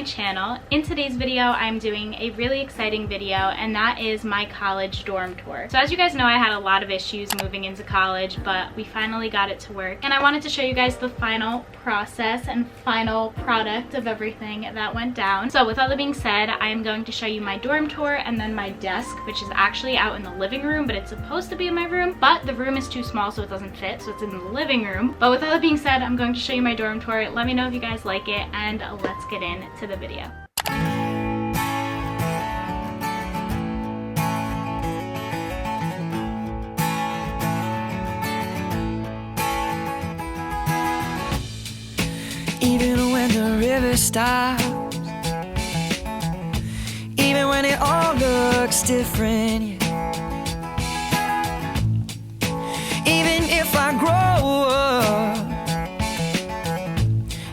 my channel. In today's video, I'm doing a really exciting video, and that is my college dorm tour. So as you guys know, I had a lot of issues moving into college, but we finally got it to work. And I wanted to show you guys the final process and final product of everything that went down. So with all that being said, I am going to show you my dorm tour and then my desk, which is actually out in the living room, but it's supposed to be in my room, but the room is too small so it doesn't fit, so it's in the living room. But with all that being said, I'm going to show you my dorm tour. Let me know if you guys like it, and let's get into the video. Even when the river stops, even when it all looks different, yeah. Even if I grow up,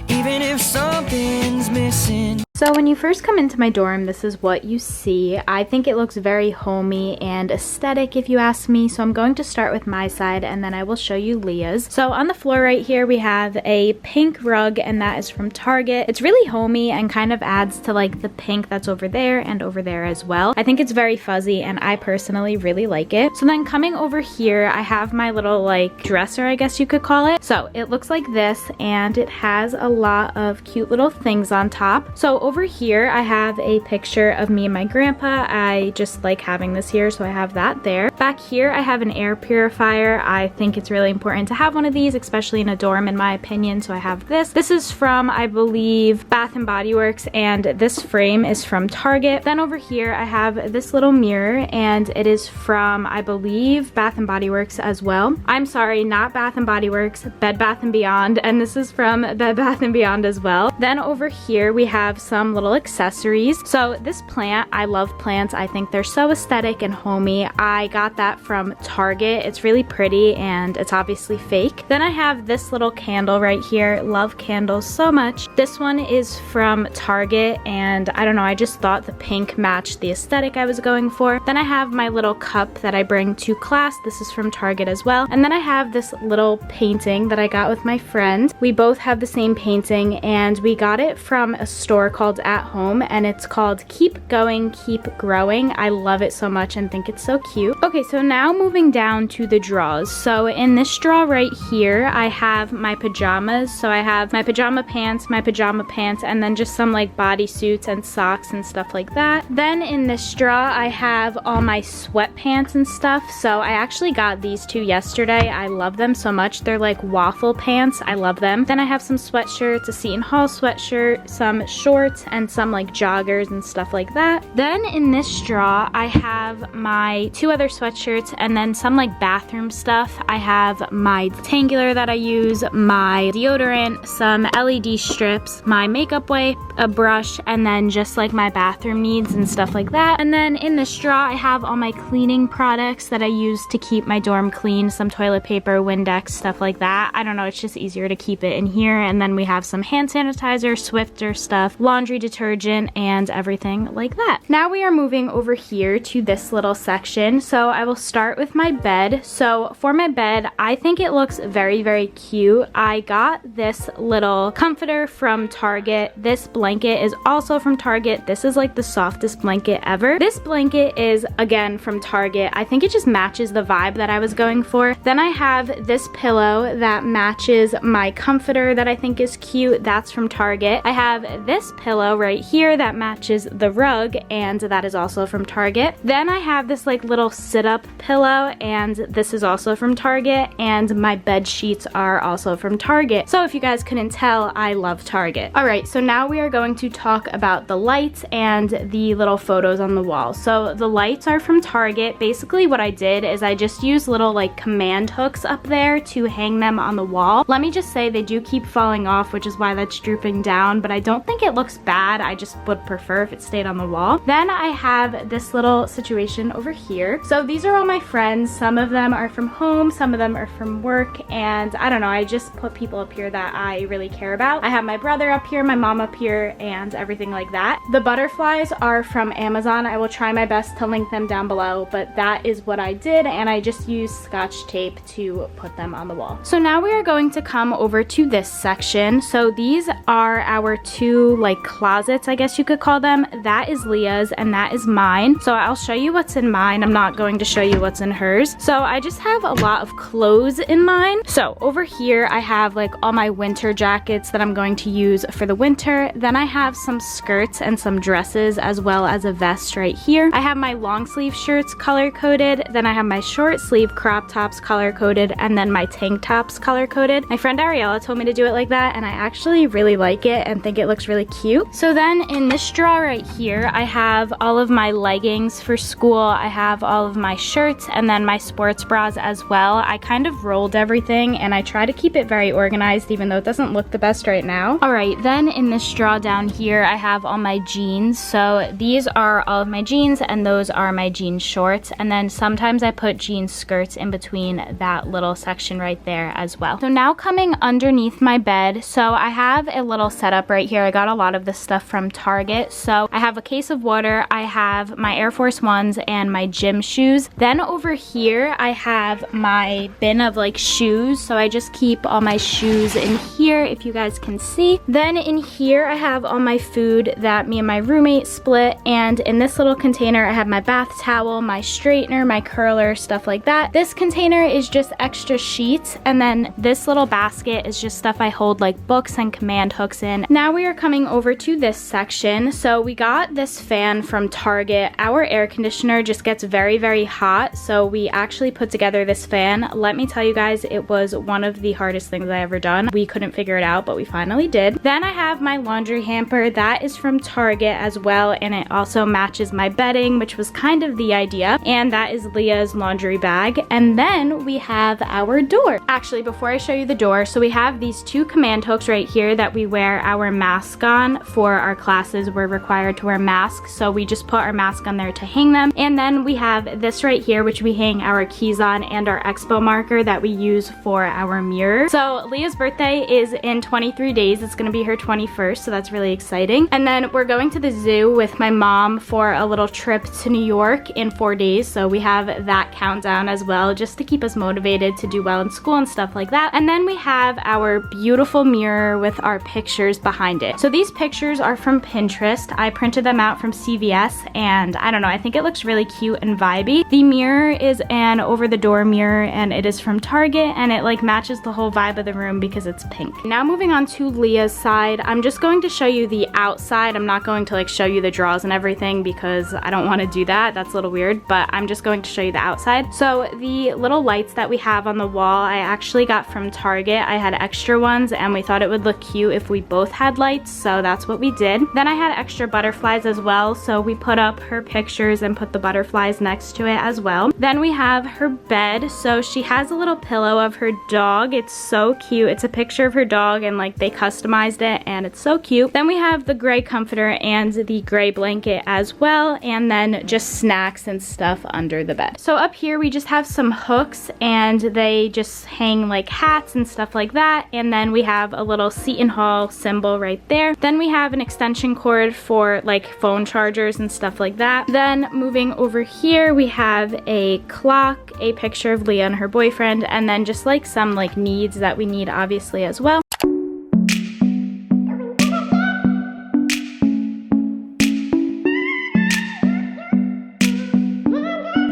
even if something's missing. So when you first come into my dorm, this is what you see. I think it looks very homey and aesthetic if you ask me, so I'm going to start with my side and then I will show you Leah's. So on the floor right here we have a pink rug, and that is from Target. It's really homey and kind of adds to like the pink that's over there and over there as well. I think it's very fuzzy and I personally really like it. So then coming over here, I have my little like dresser, I guess you could call it. So it looks like this, and it has a lot of cute little things on top. So over here I have a picture of me and my grandpa. I just like having this here, so I have that there. Back here I have an air purifier. I think it's really important to have one of these, especially in a dorm in my opinion, so I have this. This is from, I believe, Bath and Body Works, and this frame is from Target. Then over here I have this little mirror, and it is from, I believe, Bath and Body Works as well. I'm sorry, not Bath and Body Works, Bed Bath and Beyond, and this is from Bed Bath and Beyond as well. Then over here we have some little accessories. So this plant, I love plants. I think they're so aesthetic and homey. I got that from Target. It's really pretty and it's obviously fake. Then I have this little candle right here. Love candles so much. This one is from Target, and I don't know, I just thought the pink matched the aesthetic I was going for. Then I have my little cup that I bring to class. This is from Target as well. And then I have this little painting that I got with my friend. We both have the same painting, and we got it from a store called At Home, and it's called Keep Going, Keep Growing. I love it so much and think it's so cute. Okay, so now moving down to the drawers. So in this drawer right here, I have my pajamas. So I have my pajama pants, and then just some like bodysuits and socks and stuff like that. Then in this drawer, I have all my sweatpants and stuff. So I actually got these two yesterday. I love them so much. They're like waffle pants. I love them. Then I have some sweatshirts, a Seton Hall sweatshirt, some shorts, and some like joggers and stuff like that. Then in this drawer I have my two other sweatshirts and then some like bathroom stuff. I have my Tangular that I use, my deodorant, some LED strips, my makeup wipe, a brush, and then just like my bathroom needs and stuff like that. And then in this drawer I have all my cleaning products that I use to keep my dorm clean, some toilet paper, Windex, stuff like that. I don't know, it's just easier to keep it in here. And then we have some hand sanitizer, Swiffer stuff, laundry detergent, and everything like that. Now we are moving over here to this little section. So I will start with my bed. So for my bed, I think it looks very, very cute. I got this little comforter from Target. This blanket is also from Target. This is like the softest blanket ever. This blanket is again from Target. I think it just matches the vibe that I was going for. Then I have this pillow that matches my comforter that I think is cute. That's from Target. I have this pillow right here that matches the rug, and that is also from Target. Then I have this like little sit-up pillow, and this is also from Target, and my bed sheets are also from Target. So if you guys couldn't tell, I love Target. Alright, so now we are going to talk about the lights and the little photos on the wall. So the lights are from Target. Basically what I did is I just used little like command hooks up there to hang them on the wall. Let me just say they do keep falling off, which is why that's drooping down, but I don't think it looks bad. I just would prefer if it stayed on the wall. Then I have this little situation over here. So these are all my friends. Some of them are from home, some of them are from work, and I don't know, I just put people up here that I really care about. I have my brother up here, my mom up here, and everything like that. The butterflies are from Amazon. I will try my best to link them down below, but that is what I did, and I just used Scotch tape to put them on the wall. So now we are going to come over to this section. So these are our two like closets, I guess you could call them. That is Leah's and that is mine. So I'll show you what's in mine. I'm not going to show you what's in hers. So I just have a lot of clothes in mine. So over here I have like all my winter jackets that I'm going to use for the winter. Then I have some skirts and some dresses as well as a vest right here. I have my long sleeve shirts color coded. Then I have my short sleeve crop tops color coded and then my tank tops color coded. My friend Ariella told me to do it like that and I actually really like it and think it looks really cute. So then in this drawer right here I have all of my leggings for school. I have all of my shirts and then my sports bras as well. I kind of rolled everything and I try to keep it very organized even though it doesn't look the best right now. Alright, then in this drawer down here I have all my jeans. So these are all of my jeans and those are my jean shorts, and then sometimes I put jean skirts in between that little section right there as well. So now coming underneath my bed, so I have a little setup right here. I got a lot of this stuff from Target. So I have a case of water, I have my Air Force Ones and my gym shoes. Then over here I have my bin of like shoes, so I just keep all my shoes in here if you guys can see. Then in here I have all my food that me and my roommate split, and in this little container I have my bath towel, my straightener, my curler, stuff like that. This container is just extra sheets, and then this little basket is just stuff I hold like books and command hooks in. Now we are coming over to this section. So we got this fan from Target. Our air conditioner just gets very hot, so we actually put together this fan. Let me tell you guys, it was one of the hardest things I ever done. We couldn't figure it out, but we finally did. Then I have my laundry hamper. That is from Target as well, and it also matches my bedding, which was kind of the idea, and that is Leah's laundry bag. And then we have our door. Actually, before I show you the door, so we have these two command hooks right here that we wear our mask on. For our classes, we're required to wear masks, so we just put our mask on there to hang them. And then we have this right here, which we hang our keys on, and our expo marker that we use for our mirror. So Leah's birthday is in 23 days. It's gonna be her 21st, so that's really exciting. And then we're going to the zoo with my mom for a little trip to New York in 4 days, so we have that countdown as well, just to keep us motivated to do well in school and stuff like that. And then we have our beautiful mirror with our pictures behind it. So these pictures are from Pinterest. I printed them out from CVS, and I don't know, I think it looks really cute and vibey. The mirror is an over-the-door mirror, and it is from Target, and it like matches the whole vibe of the room because it's pink. Now moving on to Leah's side, I'm just going to show you the outside. I'm not going to like show you the drawers and everything because I don't want to do that. That's a little weird, but I'm just going to show you the outside. So the little lights that we have on the wall, I actually got from Target. I had extra ones and we thought it would look cute if we both had lights, so that's what we did. Then I had extra butterflies as well, so we put up her pictures and put the butterflies next to it as well. Then we have her bed. So she has a little pillow of her dog. It's so cute. It's a picture of her dog and like they customized it and it's so cute. Then we have the gray comforter and the gray blanket as well, and then just snacks and stuff under the bed. So up here we just have some hooks and they just hang like hats and stuff like that, and then we have a little Seton Hall symbol right there. Then we have an extension cord for like phone chargers and stuff like that. Then moving over here we have a clock, a picture of Leah and her boyfriend, and then just like some like needs that we need obviously as well.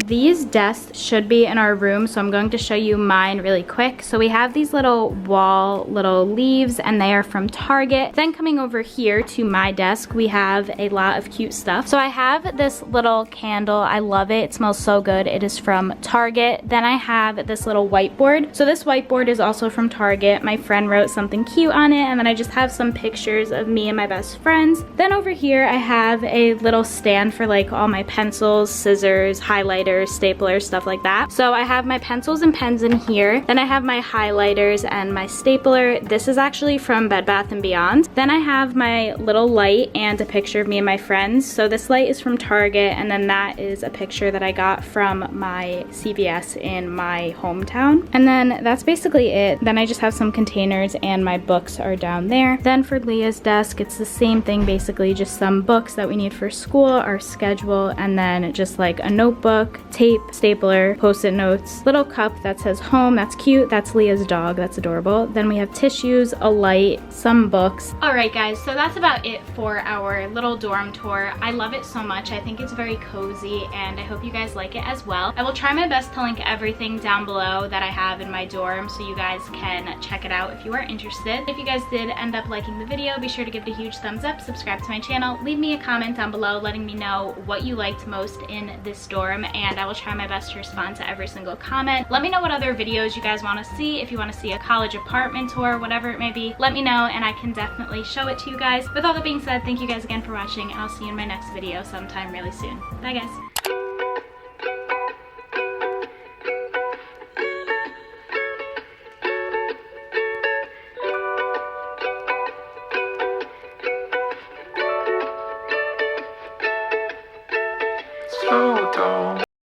These desks should be in our room, so I'm going to show you mine really quick. So we have these little wall little leaves and they are from Target. Then coming over here to my desk, we have a lot of cute stuff. So I have this little candle. I love it. It smells so good. It is from Target. Then I have this little whiteboard. So this whiteboard is also from Target. My friend wrote something cute on it, and then I just have some pictures of me and my best friends. Then over here I have a little stand for like all my pencils, scissors, highlighters, staplers, stuff like that. So I have my pencils and pens in here. Then I have my highlighters and my stapler. This is actually from Bed Bath & Beyond. Then I have my little light and a picture of me and my friends. So this light is from Target, and then that is a picture that I got from my CVS in my hometown. And then that's basically it. Then I just have some containers and my books are down there. Then for Leah's desk, it's the same thing basically, just some books that we need for school, our schedule, and then just like a notebook, tape, stapler, post-it notes, little cup that says home, that's cute, that's Leah's dog, that's adorable. Then we have tissues, a light, some books. Alright guys, so that's about it for our little dorm tour. I love it so much. I think it's very cozy and I hope you guys like it as well. I will try my best to link everything down below that I have in my dorm so you guys can check it out if you are interested. If you guys did end up liking the video, be sure to give it a huge thumbs up, subscribe to my channel, leave me a comment down below letting me know what you liked most in this dorm, and I will try my best to respond to every single comment. Let me know what other videos you guys want to see. If you want to see a college apartment tour, whatever it may be, let me know and I can definitely show it to you guys. With all that being said, thank you guys again for watching and I'll see you in my next video sometime really soon. Bye guys.